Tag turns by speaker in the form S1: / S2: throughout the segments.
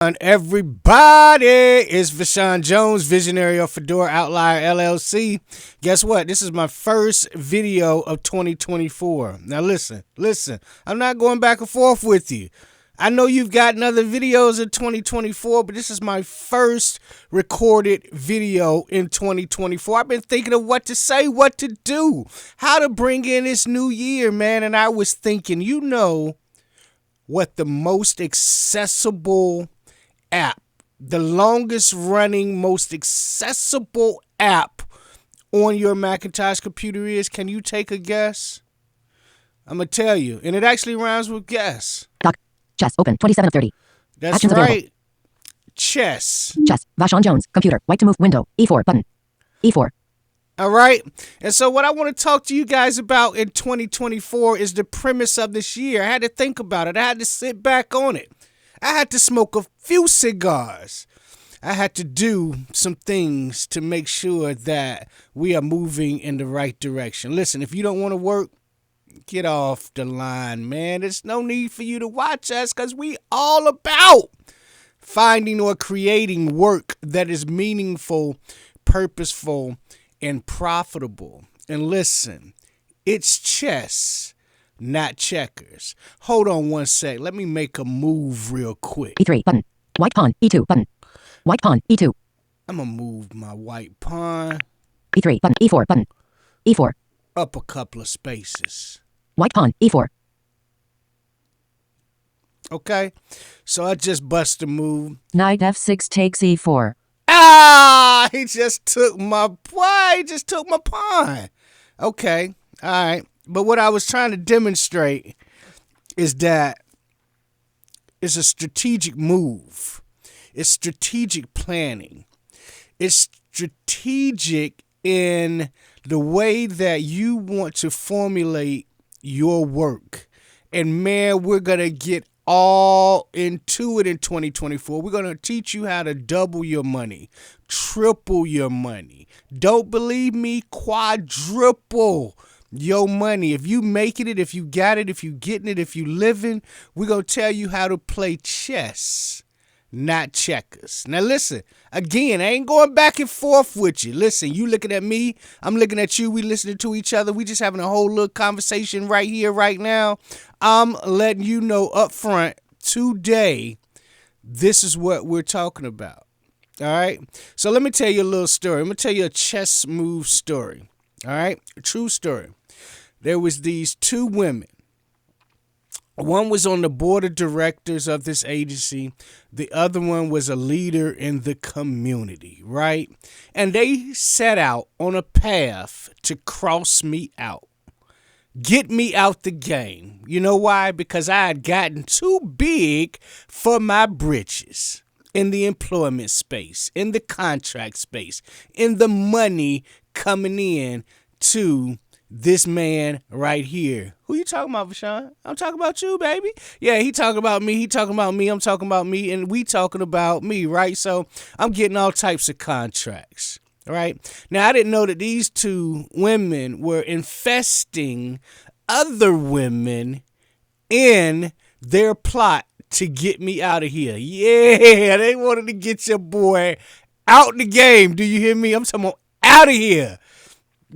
S1: And everybody, it's Vashawn Jones, visionary of Fedora Outlier LLC. Guess what? This is my first video of 2024. Now listen. I'm not going back and forth with you. I know you've gotten other videos in 2024, but this is my first recorded video in 2024. I've been thinking of what to say, what to do, how to bring in this new year, man. And I was thinking, what the most accessible app, the longest running, most accessible app on your Macintosh computer is? Can you take a guess? I'm going to tell you. And it actually rhymes with guess.
S2: Doc. Chess. Open. 27 of 30.
S1: That's
S2: Actions
S1: right.
S2: available.
S1: Chess.
S2: Chess. Vashawn Jones. Computer. White to move. Window. E4. Button. E4.
S1: All right. And so what I want to talk to you guys about in 2024 is the premise of this year. I had to think about it. I had to sit back on it. I had to smoke a few cigars. I had to do some things to make sure that we are moving in the right direction. Listen, if you don't want to work, get off the line, man. There's no need for you to watch us because we all about finding or creating work that is meaningful, purposeful, and profitable. And listen, it's chess, not checkers. Hold on one sec. Let me make a move real quick.
S2: E3. Button. White pawn. E2. Button. White pawn. E2.
S1: I'm going to move my white pawn
S2: E3. Button. E4. Button. E4.
S1: up a couple of spaces.
S2: White pawn. E4.
S1: Okay? So I just bust a move.
S2: Knight F6 takes E4.
S1: Ah! He just took my pawn. Okay. All right. But what I was trying to demonstrate is that it's a strategic move. It's strategic planning. It's strategic in the way that you want to formulate your work. And man, we're going to get all into it in 2024. We're going to teach you how to double your money, triple your money. Don't believe me? Quadruple your money. If you making it, if you got it, if you getting it, if you living, we're going to tell you how to play chess, not checkers. Now listen, again, I ain't going back and forth with you. Listen, you looking at me, I'm looking at you, we listening to each other, we just having a whole little conversation right here, right now. I'm letting you know up front, today, this is what we're talking about. All right? So let me tell you a little story. I'm going to tell you a chess move story. All right? A true story. There was these two women. One was on the board of directors of this agency. The other one was a leader in the community, right? And they set out on a path to cross me out. Get me out the game. You know why? Because I had gotten too big for my britches in the employment space, in the contract space, in the money coming in to this man right here. Who you talking about, Vashawn? I'm talking about you, baby. Yeah, he talking about me. He talking about me. I'm talking about me. And we talking about me, right? So I'm getting all types of contracts, right? Now, I didn't know that these two women were infesting other women in their plot to get me out of here. Yeah, they wanted to get your boy out the game. Do you hear me? I'm talking about out of here.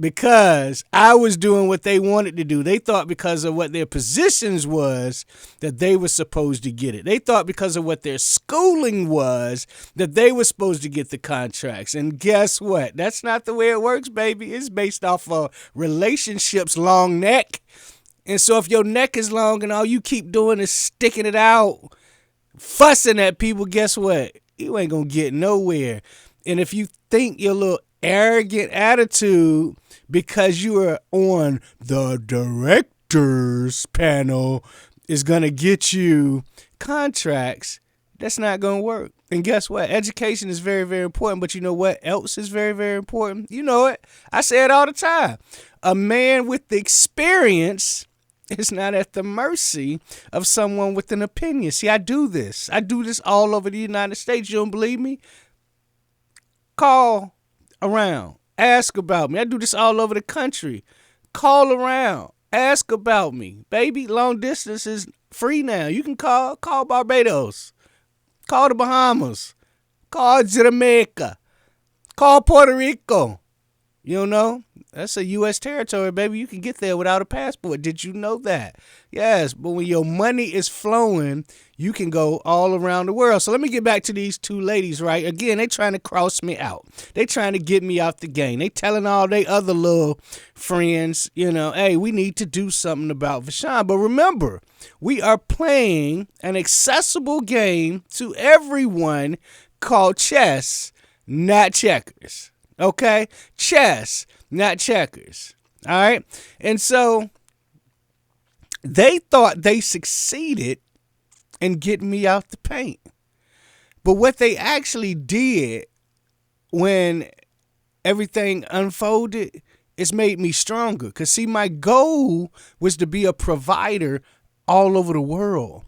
S1: Because I was doing what they wanted to do. They thought because of what their positions was that they were supposed to get it. They thought because of what their schooling was that they were supposed to get the contracts. And guess what? That's not the way it works, baby. It's based off of relationships, long neck. And so if your neck is long and all you keep doing is sticking it out, fussing at people, guess what? You ain't going to get nowhere. And if you think your little arrogant attitude because you are on the directors panel is going to get you contracts, that's not going to work. And guess what? Education is very, very important. But you know what else is very, very important? You know it. I say it all the time. A man with the experience is not at the mercy of someone with an opinion. See, I do this. I do this all over the United States. You don't believe me? Call around. Ask about me. I do this all over the country. Call around. Ask about me. Baby, long distance is free now. You can call Barbados. Call the Bahamas. Call Jamaica. Call Puerto Rico. You know, that's a U.S. territory, baby. You can get there without a passport. Did you know that? Yes, but when your money is flowing, you can go all around the world. So let me get back to these two ladies, right? Again, they trying to cross me out. They trying to get me out the game. They telling all they other little friends, you know, hey, we need to do something about Vashawn. But remember, we are playing an accessible game to everyone called chess, not checkers. Okay? Chess, not checkers. All right? And so they thought they succeeded in getting me out the paint. But what they actually did when everything unfolded is made me stronger. Because, see, my goal was to be a provider all over the world,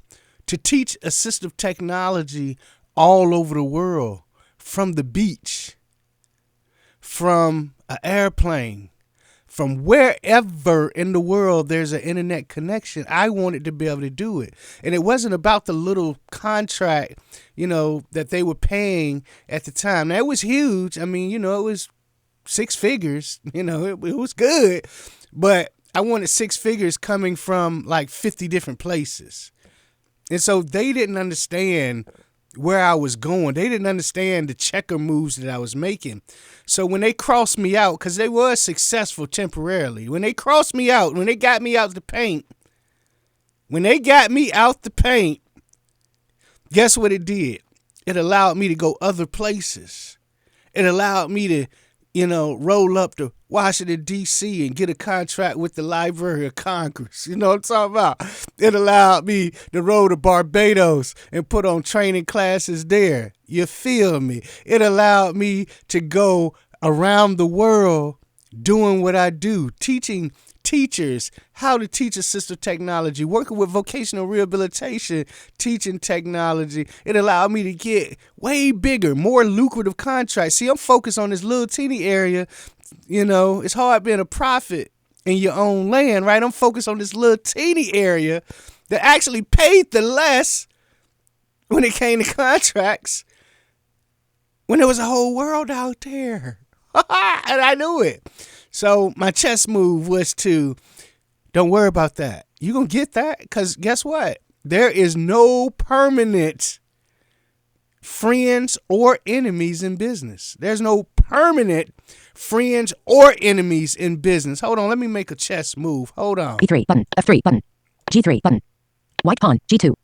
S1: to teach assistive technology all over the world, from the beach, from an airplane, from wherever in the world there's an internet connection. I wanted to be able to do it. And it wasn't about the little contract, you know, that they were paying at the time. Now, it was huge. I mean, you know, it was 6 figures. You know, it was good. But I wanted 6 figures coming from like 50 different places. And so they didn't understand where I was going. They didn't understand the checker moves that I was making. So when they crossed me out, because they were successful temporarily, when they crossed me out, when they got me out the paint, guess what it did? It allowed me to go other places. It allowed me to, you know, roll up to Washington, D.C. and get a contract with the Library of Congress. You know what I'm talking about? It allowed me to roll to Barbados and put on training classes there. You feel me? It allowed me to go around the world doing what I do, teaching teachers how to teach assistive technology, working with vocational rehabilitation, teaching technology. It allowed me to get way bigger, more lucrative contracts. See, I'm focused on this little teeny area. You know, it's hard being a prophet in your own land, right? I'm focused on this little teeny area that actually paid the less when it came to contracts, when there was a whole world out there. And I knew it. So my chess move was to, don't worry about that. You're going to get that, because guess what? There is no permanent friends or enemies in business. There's no permanent friends or enemies in business. Hold on. Let me make a chess move. Hold on.
S2: B3 button. F3 button. G3 button. White pawn. G2.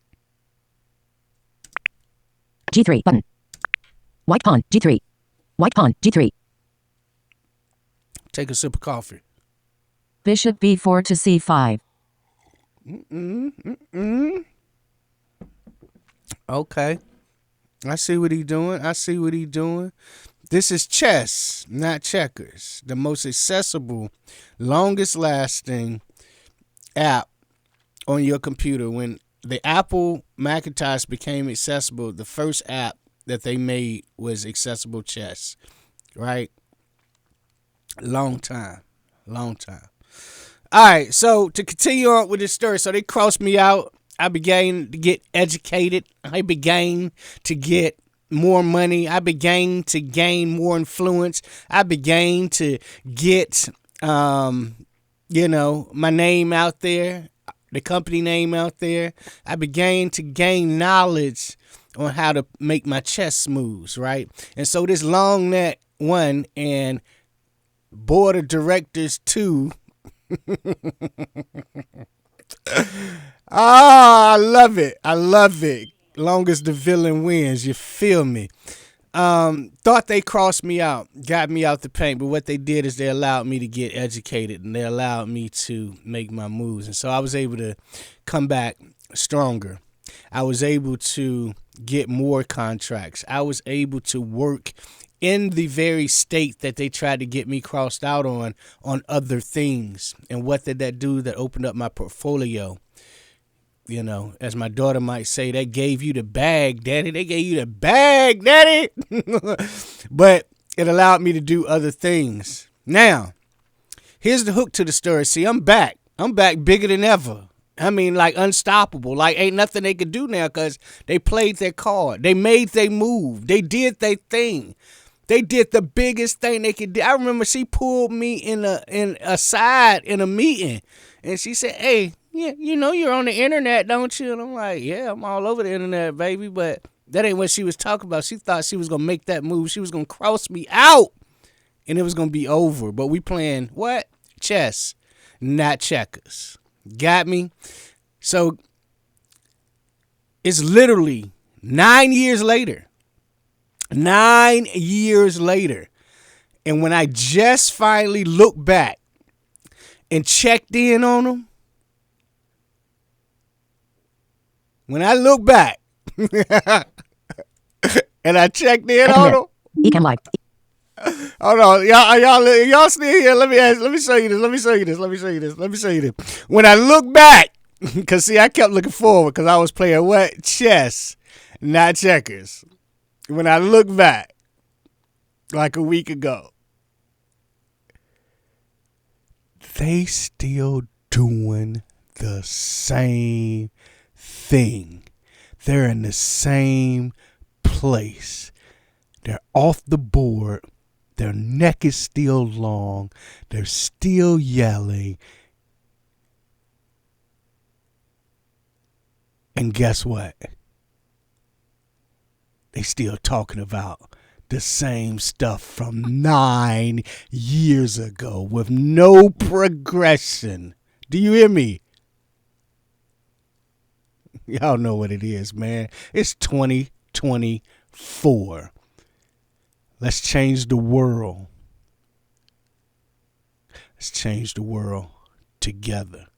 S2: G3 button. White pawn. G3. White pawn. G3.
S1: Take a sip of coffee.
S3: Bishop b4 to c5.
S1: Okay. I see what he's doing. This is chess, not checkers. The most accessible, longest lasting app on your computer. When the Apple Macintosh became accessible, the first app that they made was Accessible Chess, right? Long time. All right, so to continue on with this story, so they crossed me out. I began to get educated. I began to get more money. I began to gain more influence. I began to get, my name out there, the company name out there. I began to gain knowledge on how to make my chess moves, right? And so this long neck 1 and board of directors 2. I love it. Long as the villain wins, you feel me? Thought they crossed me out, got me out the paint, but what they did is they allowed me to get educated, and they allowed me to make my moves. And so I was able to come back stronger. I was able to get more contracts. I was able to work in the very state that they tried to get me crossed out on other things. And what did that do? That opened up my portfolio. You know, as my daughter might say, that gave you the bag, Daddy. They gave you the bag, Daddy. But it allowed me to do other things. Now, here's the hook to the story. See, I'm back. I'm back bigger than ever. I mean, like unstoppable. Like ain't nothing they could do now because they played their card. They made their move. They did their thing. They did the biggest thing they could do. I remember she pulled me in a side in a meeting, and she said, "Hey, yeah, you know you're on the internet, don't you?" And I'm like, "Yeah, I'm all over the internet, baby." But that ain't what she was talking about. She thought she was gonna make that move. She was gonna cross me out, and it was gonna be over. But we playing what? Chess, not checkers. Got me? So it's literally 9 years later. 9 years later. And when I just finally looked back and checked in on them, when I look back and I checked in on them,
S2: Ecam live.
S1: hold on, y'all still here? Let me show you this. When I look back, cause see, I kept looking forward because I was playing what? Chess, not checkers. When I look back, like a week ago, they still doing the same thing. They're in the same place. They're off the board. Their neck is still long. They're still yelling. And guess what? They still talking about the same stuff from 9 years ago with no progression. Do you hear me? Y'all know what it is, man. It's 2024. Let's change the world. Let's change the world together.